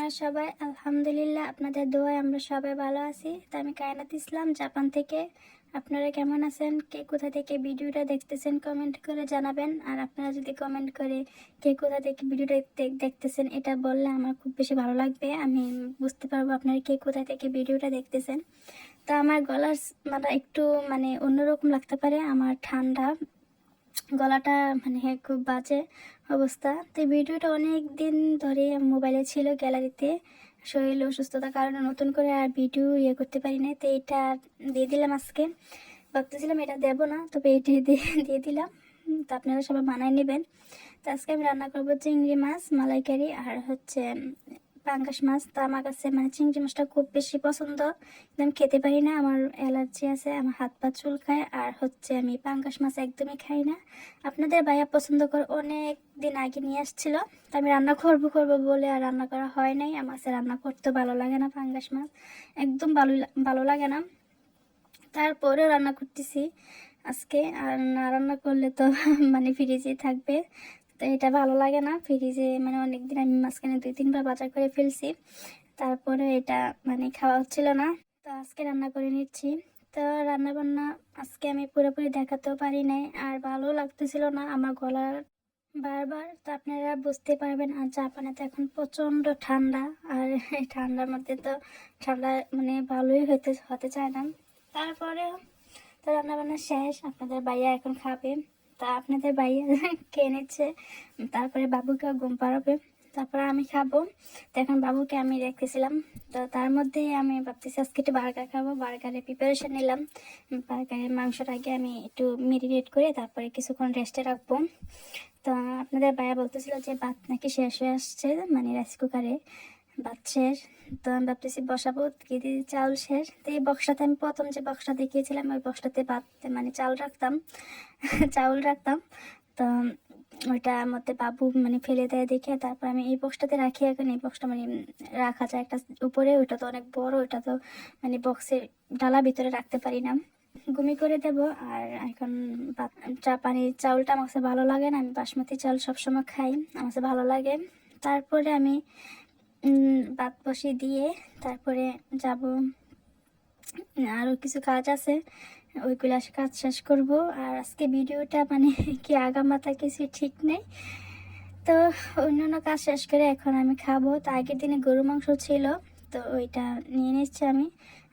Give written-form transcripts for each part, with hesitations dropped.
আপনারা সবাই? আলহামদুলিল্লাহ, আপনাদের দোয়ায় আমরা সবাই ভালো আছি। তো আমি কায়নাত ইসলাম, জাপান থেকে। আপনারা কেমন আছেন? কে কোথা থেকে ভিডিওটা দেখতেছেন কমেন্ট করে জানাবেন। আর আপনারা যদি কমেন্ট করে কে কোথা থেকে ভিডিওটা দেখতেছেন এটা বললে আমার খুব বেশি ভালো লাগবে। আমি বুঝতে পারবো আপনারা কে কোথা থেকে ভিডিওটা দেখতেছেন। তো আমার গলার মানে একটু মানে অন্যরকম লাগতে পারে, আমার ঠান্ডা গলাটা, মানে খুব বাজে অবস্থা। তো এই ভিডিওটা অনেক দিন ধরে মোবাইলে ছিল, গ্যালারিতে। শরীর অসুস্থতার কারণে নতুন করে আর ভিডিও করতে পারি না। তো এটা দিয়ে দিলাম আজকে। ভাবতেছিলাম এটা দেবো না, তবে এটা দিয়ে দিলাম। তো আপনারা সবাই বানায় নেবেন। তো আজকে আমি রান্না করবো চিংড়ি মাছ মালাইকারি, আর হচ্ছে পাঙ্গাস মাছ। তো আমার কাছে মানে চিংড়ি মাছটা খুব বেশি পছন্দ, একদম খেতে পারি না, আমার অ্যালার্জি আছে, আমার হাত পা চুলকায়। আর হচ্ছে আমি পাঙ্গাস মাছ একদমই খাই না। আপনাদের ভাইয়া পছন্দ করে, অনেক দিন আগে নিয়ে আসছিল। তো আমি রান্না করবো বলে আর রান্না করা হয় নাই। আমার কাছে রান্না করতে ভালো লাগে না, পাঙ্গাস মাছ একদম ভালো লাগে না। তারপরেও রান্না করতেছি আজকে। আর না রান্না করলে তো মানে ফ্রিজে থাকবে, তো এটা ভালো লাগে না। ফ্রিজে মানে অনেকদিন আমি মাঝখানে 2-3 বার বাজার করে ফেলছি, তারপরে এটা মানে খাওয়া হচ্ছিল না। তো আজকে রান্না করে নিচ্ছি। তো রান্না বান্না আজকে আমি পুরোপুরি দেখাতেও পারি নাই, আর ভালো লাগতেছিল না আমার গলার বারবার। তো আপনারা বুঝতে পারবেন। আর জাপানে তো এখন প্রচণ্ড ঠান্ডা, আর এই ঠান্ডার মধ্যে তো ঠান্ডা মানে ভালোই হতে চায় না। তারপরে তো রান্না বান্না শেষ, আপনাদের ভাইয়া এখন খাবে। তা আপনাদের ভাইয়া খেয়ে নিচ্ছে, তারপরে বাবুকে ঘুম পাড়াবে, তারপরে আমি খাবো। তো এখন বাবুকে আমি রেখেছিলাম। তো তার মধ্যে আমি ভাবতেছি আজকে একটু বার্গার খাবো, বার্গারের প্রিপারেশন নিলাম। বার্গারের মাংসটা আগে আমি একটু মেরিনেট করে তারপরে কিছুক্ষণ রেস্টে রাখবো। তো আপনাদের ভাইয়া বলতেছিল যে ভাত নাকি শেষ হয়ে আসছে, মানে রাইস কুকারে ভাত শেষ। তো আমি ভাবতেছি বসাবো, দিদি চাউল শেষ। তো এই বক্সটাতে আমি প্রথম যে বক্সটা দেখিয়েছিলাম ওই বক্সটাতে ভাত মানে চাউল রাখতাম, চাউল রাখতাম। তো ওইটার মধ্যে বাবু মানে ফেলে দেয় দেখে তারপর আমি এই বক্সটাতে রাখি। এখন এই বক্সটা মানে রাখা যায় একটা উপরে, ওইটা তো অনেক বড়, ওইটা তো মানে বক্সের ডালা ভিতরে রাখতে পারি না, গুমি করে দেব। আর এখন পানি চাউলটা আমার কাছে ভালো লাগে না, আমি বাসমতি চাউল সবসময় খাই, আমার কাছে ভালো লাগে। তারপরে আমি ভাত বসিয়ে দিয়ে তারপরে যাব, আরও কিছু কাজ আছে, ওইগুলো কাজ শেষ করব। আর আজকে ভিডিওটা মানে কি আগামাথা কিছু ঠিক নেই। তো অন্যান্য কাজ শেষ করে এখন আমি খাবো। তো আগের দিনে গরু মাংস ছিল, তো ওইটা নিয়ে নিচ্ছি আমি,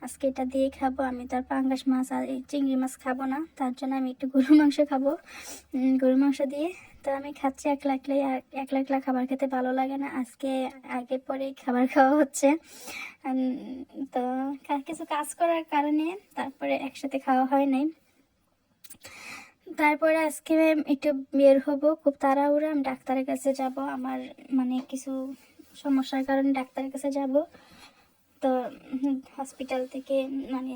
আজকে এটা দিয়ে খাবো। আমি তো আর পাঙ্গাস মাছ আর এই চিংড়ি মাছ খাবো না, তার জন্য আমি একটু গরু মাংস খাবো, গরু মাংস দিয়ে। তো আমি খাচ্ছি একলা একলাই, আর একলা একলা খাবার খেতে ভালো লাগে না। আজকে আগে পরেই খাবার খাওয়া হচ্ছে। তো কিছু কাজ করার কারণে তারপরে একসাথে খাওয়া হয় নাই। তারপরে আজকে একটু বের হব, খুব তাড়াহুড়ো। আমি ডাক্তারের কাছে যাব, আমার মানে কিছু সমস্যার কারণে ডাক্তারের কাছে যাব। তো হসপিটাল থেকে মানে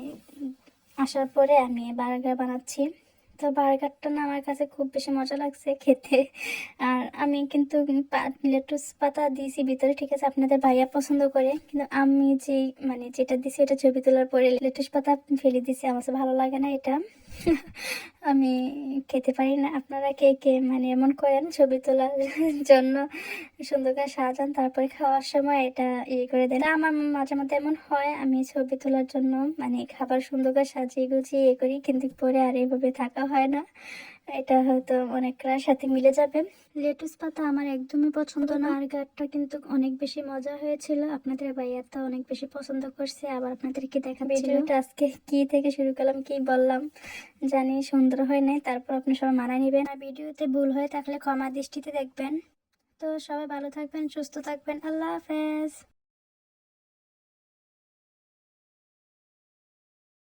আসার পরে আমি বার্গার বানাচ্ছি। তো বার্গারটা না আমার কাছে খুব বেশি মজা লাগছে খেতে। আর আমি কিন্তু লেটুস পাতা দিয়েছি ভিতরে, ঠিক আছে, আপনাদের ভাইয়া পছন্দ করে, কিন্তু আমি যে মানে যেটা দিছি এটা ছবি তোলার পরে লেটুস পাতা ফেলে দিছি, আমার কাছে ভালো লাগে না এটা। আমি খেতে পারি না। আপনারা কে কে মানে এমন করেন ছবি তোলার জন্য সুন্দর করে সাজান, তারপরে খাওয়ার সময় এটা করে দেন? আমার মাঝে মধ্যে এমন হয়, আমি ছবি তোলার জন্য মানে খাবার সুন্দর করে সাজিয়ে গুছিয়ে করি, কিন্তু পরে আর এইভাবে থাকা হয় না। এটা হয়তো অনেকটার সাথে মিলে যাবে। লেটুস পাতা আমার একদমই পছন্দ না। বার্গারটা কিন্তু অনেক বেশি মজা হয়েছিল, আপনাদের ভাইয়া তো অনেক বেশি পছন্দ করছে। আবার আপনাদেরকে দেখাচ্ছিল। ভিডিওটা আজকে কি থেকে শুরু করলাম কি বললাম জানি, সুন্দর হয় নাই, তারপর আপনি সবাই মানায় নেবেন। আর ভিডিওতে ভুল হয়ে থাকলে ক্ষমা দৃষ্টিতে দেখবেন। তো সবাই ভালো থাকবেন, সুস্থ থাকবেন, আল্লাহ হাফেজ।